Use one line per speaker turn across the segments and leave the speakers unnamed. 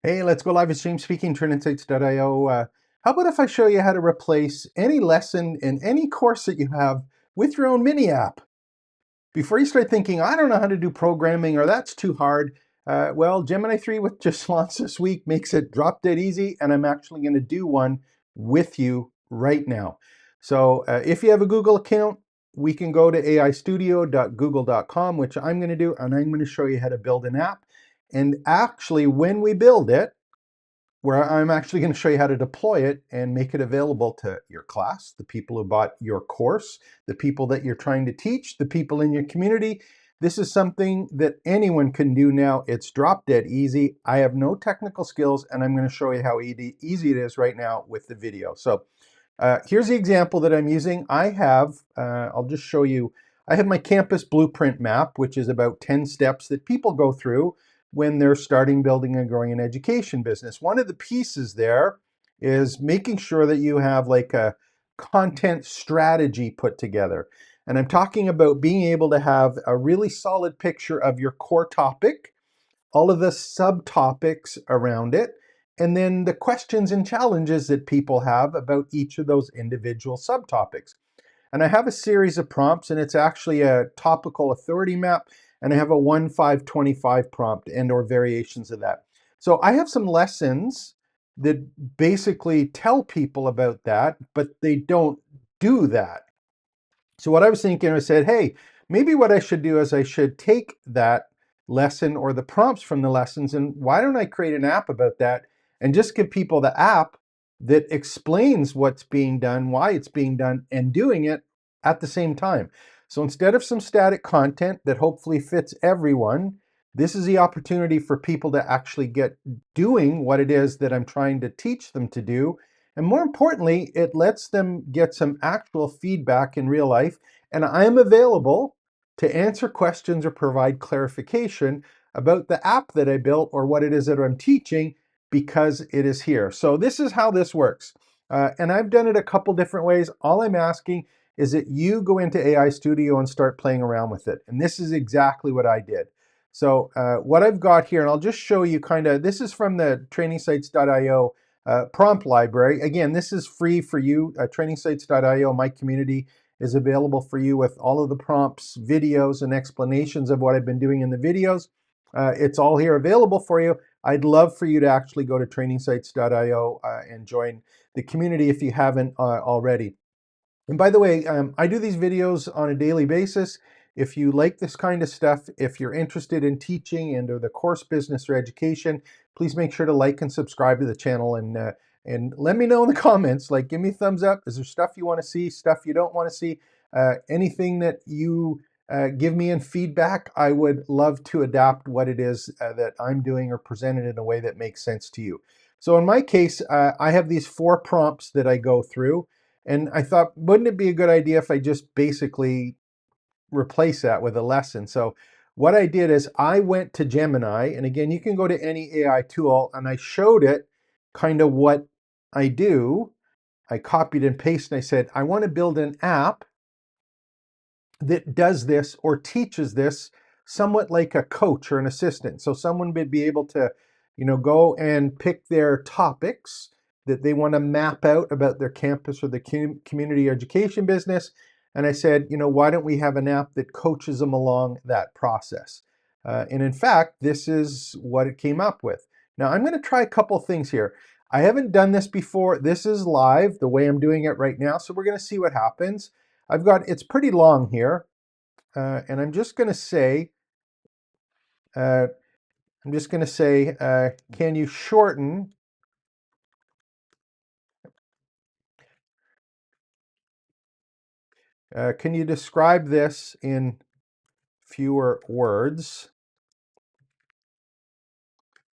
Hey, let's go live with stream speaking, TrendInsights.io. How about if I show you how to replace any lesson in any course that you have with your own mini app? Before you start thinking, I don't know how to do programming or that's too hard, well, Gemini 3 with just launched this week makes it drop dead easy, and I'm actually going to do one with you right now. So if you have a Google account, we can go to aistudio.google.com, which I'm going to do, and I'm going to show you how to build an app. And actually, when we build it, where I'm actually going to show you how to deploy it and make it available to your class, the people who bought your course, the people that you're trying to teach, the people in your community. This is something that anyone can do now. It's drop dead easy. I have no technical skills, and I'm going to show you how easy it is right now with the video. So here's the example that I'm using. I'll just show you, I have my campus blueprint map, which is about 10 steps that people go through when they're starting, building, and growing an education business. One of the pieces there is making sure that you have like a content strategy put together. And I'm talking about being able to have a really solid picture of your core topic, all of the subtopics around it, and then the questions and challenges that people have about each of those individual subtopics. And I have a series of prompts, and it's actually a topical authority map, and I have a 1-5-25 prompt and or variations of that. So I have some lessons that basically tell people about that, but they don't do that. So what I was thinking, I said, hey, maybe what I should do is I should take that lesson or the prompts from the lessons, and why don't I create an app about that and just give people the app that explains what's being done, why it's being done, and doing it at the same time. So instead of some static content that hopefully fits everyone, this is the opportunity for people to actually get doing what it is that I'm trying to teach them to do. And more importantly, it lets them get some actual feedback in real life. And I am available to answer questions or provide clarification about the app that I built or what it is that I'm teaching, because it is here. So this is how this works. And I've done it a couple different ways. All I'm asking is that you go into AI Studio and start playing around with it. And this is exactly what I did. So what I've got here, and I'll just show you kind of, this is from the trainingsites.io prompt library. Again, this is free for you. Trainingsites.io, my community, is available for you with all of the prompts, videos, and explanations of what I've been doing in the videos. It's all here available for you. I'd love for you to actually go to trainingsites.io and join the community if you haven't already. And by the way, I do these videos on a daily basis. If you like this kind of stuff, if you're interested in teaching and or the course business or education, please make sure to like and subscribe to the channel, and let me know in the comments. Like, give me a thumbs up. Is there stuff you want to see, stuff you don't want to see? Anything that you give me in feedback, I would love to adapt what it is that I'm doing or present it in a way that makes sense to you. So in my case, I have these 4 prompts that I go through. And I thought, wouldn't it be a good idea if I just basically replace that with a lesson? So what I did is I went to Gemini, and again, you can go to any AI tool, and I showed it kind of what I do. I copied and pasted, and I said, I want to build an app that does this or teaches this somewhat like a coach or an assistant. So someone would be able to, go and pick their topics that they want to map out about their campus or the community education business. And I said, why don't we have an app that coaches them along that process? And in fact, this is what it came up with. Now I'm going to try a couple things here. I haven't done this before. This is live the way I'm doing it right now. So we're going to see what happens. It's pretty long here, and I'm just going to say, uh, can you shorten, can you describe this in fewer words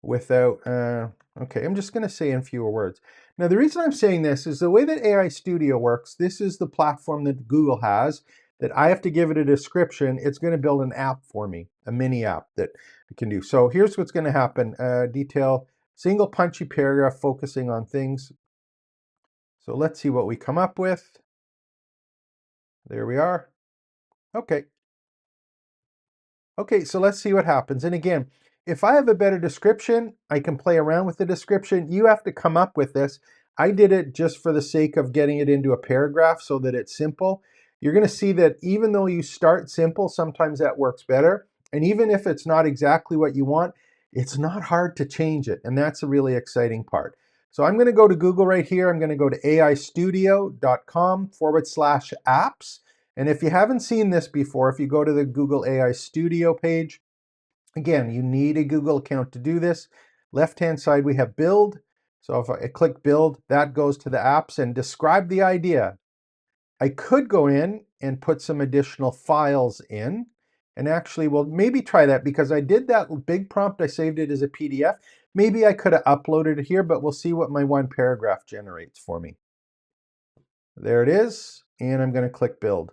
without, okay, I'm just going to say in fewer words. Now, the reason I'm saying this is the way that AI Studio works. This is the platform that Google has that I have to give it a description. It's going to build an app for me, a mini app that I can do. So here's what's going to happen. Detail, single punchy paragraph focusing on things. So let's see what we come up with. There we are. Okay. Okay, so let's see what happens. And again, if I have a better description, I can play around with the description. You have to come up with this. I did it just for the sake of getting it into a paragraph so that it's simple. You're going to see that even though you start simple, sometimes that works better. And even if it's not exactly what you want, it's not hard to change it. And that's a really exciting part. So I'm going to go to Google right here. I'm going to go to aistudio.com/apps. And if you haven't seen this before, if you go to the Google AI Studio page, again, you need a Google account to do this. Left-hand side, we have build. So if I click build, that goes to the apps and describe the idea. I could go in and put some additional files in. And actually, well, maybe try that because I did that big prompt. I saved it as a PDF. Maybe I could have uploaded it here, but we'll see what my one paragraph generates for me. There it is. And I'm going to click build.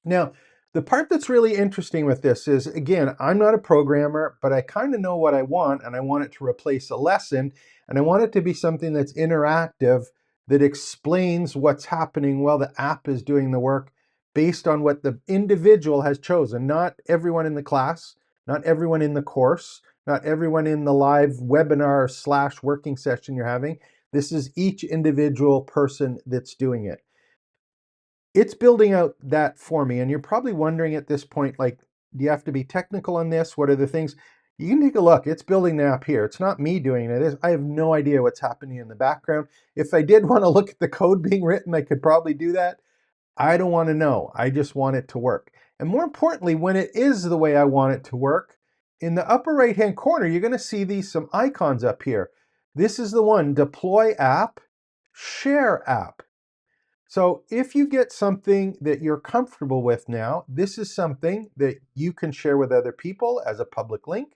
Now, the part that's really interesting with this is, again, I'm not a programmer, but I kind of know what I want, and I want it to replace a lesson, and I want it to be something that's interactive, that explains what's happening while the app is doing the work based on what the individual has chosen. Not everyone in the class, not everyone in the course, not everyone in the live webinar / working session you're having. This is each individual person that's doing it. It's building out that for me. And you're probably wondering at this point, like, do you have to be technical on this? What are the things? You can take a look. It's building the app here. It's not me doing it. I have no idea what's happening in the background. If I did want to look at the code being written, I could probably do that. I don't want to know. I just want it to work. And more importantly, when it is the way I want it to work, in the upper right-hand corner, you're going to see some icons up here. This is the one, deploy app, share app. So if you get something that you're comfortable with now, this is something that you can share with other people as a public link.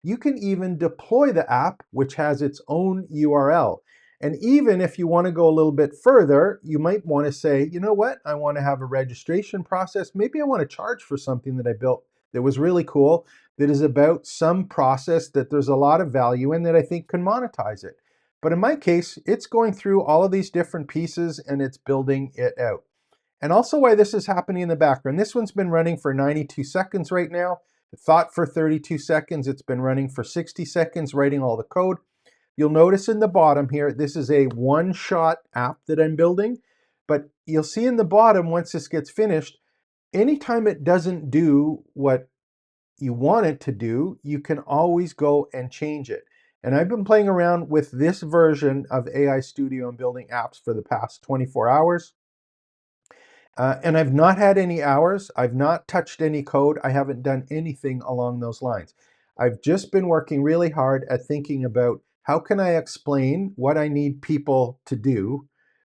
You can even deploy the app, which has its own URL. And even if you want to go a little bit further, you might want to say, you know what, I want to have a registration process. Maybe I want to charge for something that I built that was really cool, that is about some process that there's a lot of value in that I think can monetize it. But in my case, it's going through all of these different pieces and it's building it out. And also why this is happening in the background. This one's been running for 92 seconds right now. It thought for 32 seconds. It's been running for 60 seconds, writing all the code. You'll notice in the bottom here, this is a one-shot app that I'm building. But you'll see in the bottom, once this gets finished, anytime it doesn't do what you want it to do, you can always go and change it. And I've been playing around with this version of AI Studio and building apps for the past 24 hours. And I've not had any hours. I've not touched any code. I haven't done anything along those lines. I've just been working really hard at thinking about how can I explain what I need people to do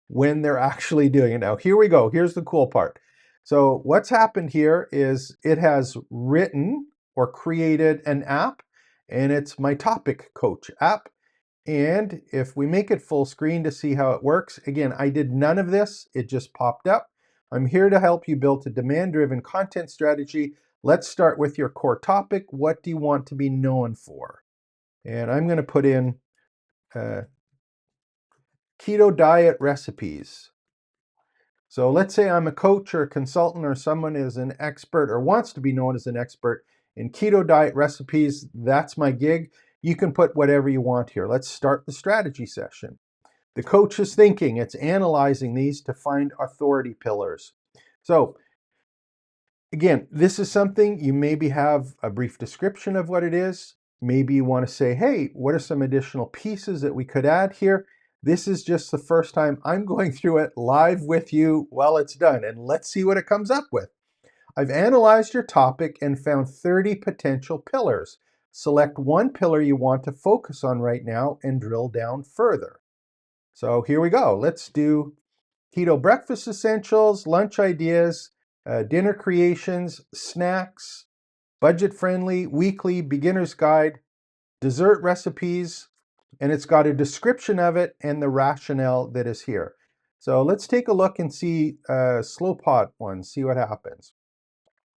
when they're actually doing it. Now, here we go. Here's the cool part. So what's happened here is it has written or created an app, and it's my topic coach app. And if we make it full screen to see how it works, again, I did none of this. It just popped up. I'm here to help you build a demand-driven content strategy. Let's start with your core topic. What do you want to be known for? And I'm going to put in keto diet recipes. So let's say I'm a coach or a consultant or someone is an expert or wants to be known as an expert in keto diet recipes. That's my gig. You can put whatever you want here. Let's start the strategy session. The coach is thinking, it's analyzing these to find authority pillars. So again, this is something you maybe have a brief description of what it is. Maybe you want to say, hey, what are some additional pieces that we could add here? This is just the first time I'm going through it live with you while it's done, and let's see what it comes up with. I've analyzed your topic and found 30 potential pillars. Select one pillar you want to focus on right now and drill down further. So here we go. Let's do keto breakfast essentials, lunch ideas, dinner creations, snacks, budget-friendly, weekly, beginner's guide, dessert recipes, and it's got a description of it and the rationale that is here. So let's take a look and see slow pot one, see what happens.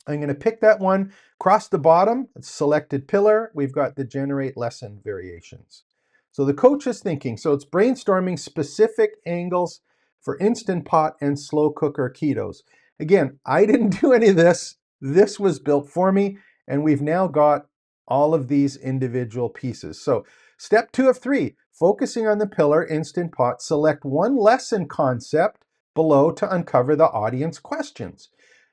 I'm going to pick that one, cross the bottom, selected pillar. We've got the generate lesson variations. So the coach is thinking, so it's brainstorming specific angles for Instant Pot and slow cooker ketos. Again, I didn't do any of this. This was built for me, and we've now got all of these individual pieces. So step 2 of 3, focusing on the pillar Instant Pot, select one lesson concept below to uncover the audience questions.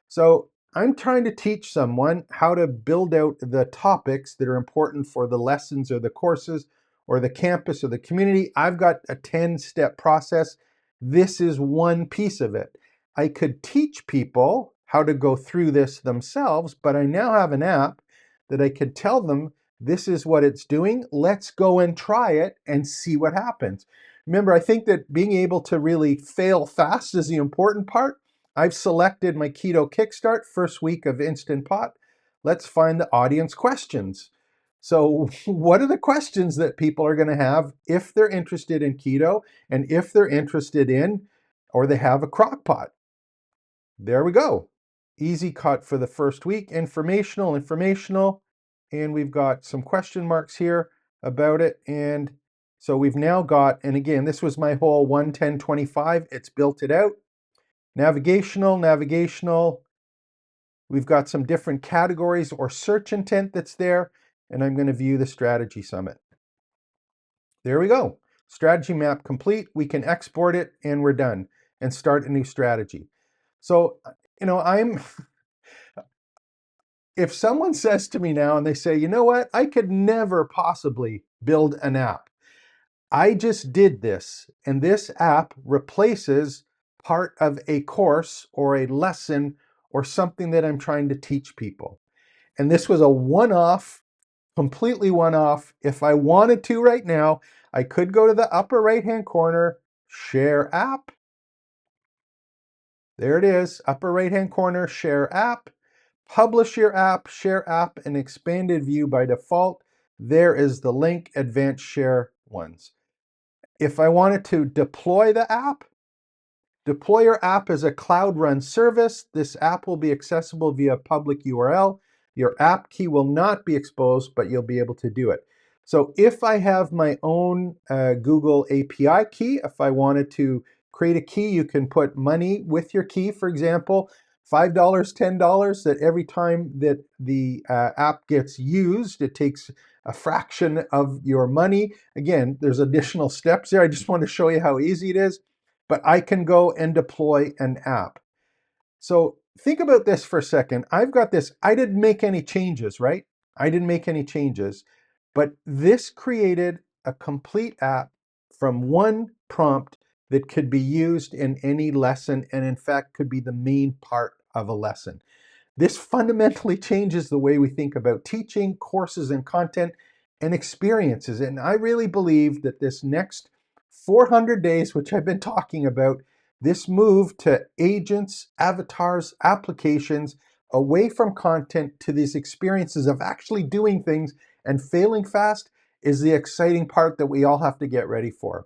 So I'm trying to teach someone how to build out the topics that are important for the lessons or the courses or the campus or the community. I've got a 10-step process. This is one piece of it. I could teach people how to go through this themselves, but I now have an app that I could tell them, this is what it's doing. Let's go and try it and see what happens. Remember, I think that being able to really fail fast is the important part. I've selected my Keto Kickstart, first week of Instant Pot. Let's find the audience questions. So what are the questions that people are going to have if they're interested in keto and if they're interested in, or they have a crock pot? There we go. Easy cut for the first week. Informational. And we've got some question marks here about it. And so we've now got, and again, this was my whole 1, 10, 25. It's built it out. Navigational. We've got some different categories or search intent that's there. And I'm going to view the strategy summit. There we go. Strategy map complete. We can export it and we're done and start a new strategy. So, if someone says to me now and they say, you know what, I could never possibly build an app. I just did this, and this app replaces part of a course or a lesson or something that I'm trying to teach people. And this was a one-off, completely one-off. If I wanted to right now, I could go to the upper right-hand corner, share app. There it is, upper right-hand corner, share app. Publish your app, share app, and expanded view by default. There is the link, advanced share ones. If I wanted to deploy the app, deploy your app as a cloud run service. This app will be accessible via public URL. Your app key will not be exposed, but you'll be able to do it. So if I have my own Google API key, if I wanted to create a key, you can put money with your key, for example, $5, $10, that every time that the app gets used, it takes a fraction of your money. Again, there's additional steps there. I just want to show you how easy it is, but I can go and deploy an app. So think about this for a second. I've got this, I didn't make any changes, right? I didn't make any changes, but this created a complete app from one prompt that could be used in any lesson, and in fact could be the main part of a lesson. This fundamentally changes the way we think about teaching, courses, and content and experiences. And I really believe that this next 400 days, which I've been talking about, this move to agents, avatars, applications, away from content to these experiences of actually doing things and failing fast, is the exciting part that we all have to get ready for.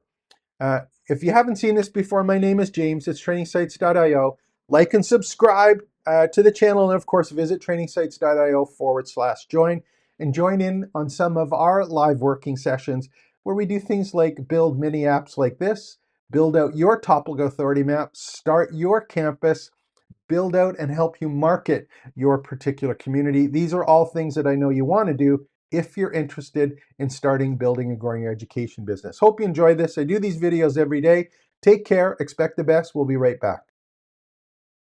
If you haven't seen this before, my name is James. It's trainingsites.io. Like and subscribe to the channel, and of course, visit trainingsites.io/join and join in on some of our live working sessions where we do things like build mini apps like this, build out your topic authority map, start your campus, build out and help you market your particular community. These are all things that I know you want to do if you're interested in starting, building, and growing your education business. Hope you enjoy this. I do these videos every day. Take care. Expect the best. We'll be right back.